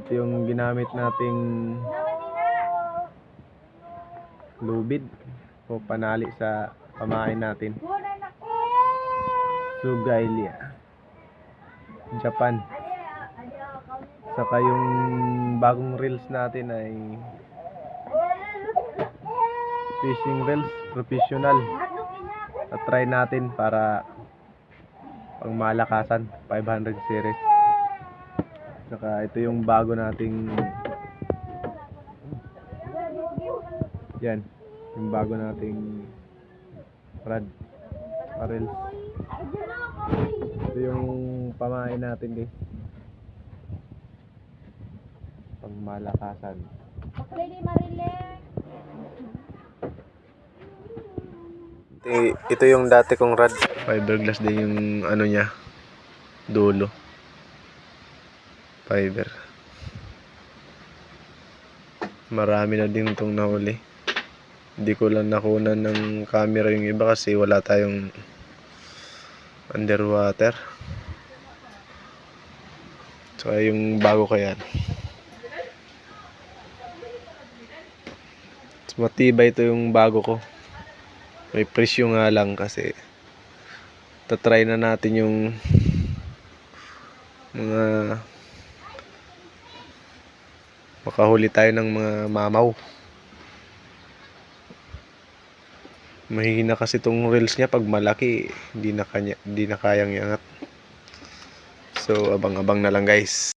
Ito yung ginamit nating lubid o panali sa pamain natin. Sugailia, Japan. Saka yung bagong reels natin ay fishing reels professional. Try natin para pang malakasan 500 series. Saka ito yung bago nating yan, yung bago nating rod reels. Ito yung pamain natin guys, pang malakasan. Ito yung dati kong rod, fiberglass din yung ano niya, dulo fiber. Marami na din itong nahuli. Hindi ko lang nakunan ng camera yung iba kasi wala tayong underwater. So yung bago ko yan, matibay ito yung bago ko. May presyo nga lang kasi tatry na natin yung mga makahuli tayo ng mga mamaw. Mahihina kasi itong reels niya pag malaki, hindi na kayang iangat. So abang-abang na lang guys.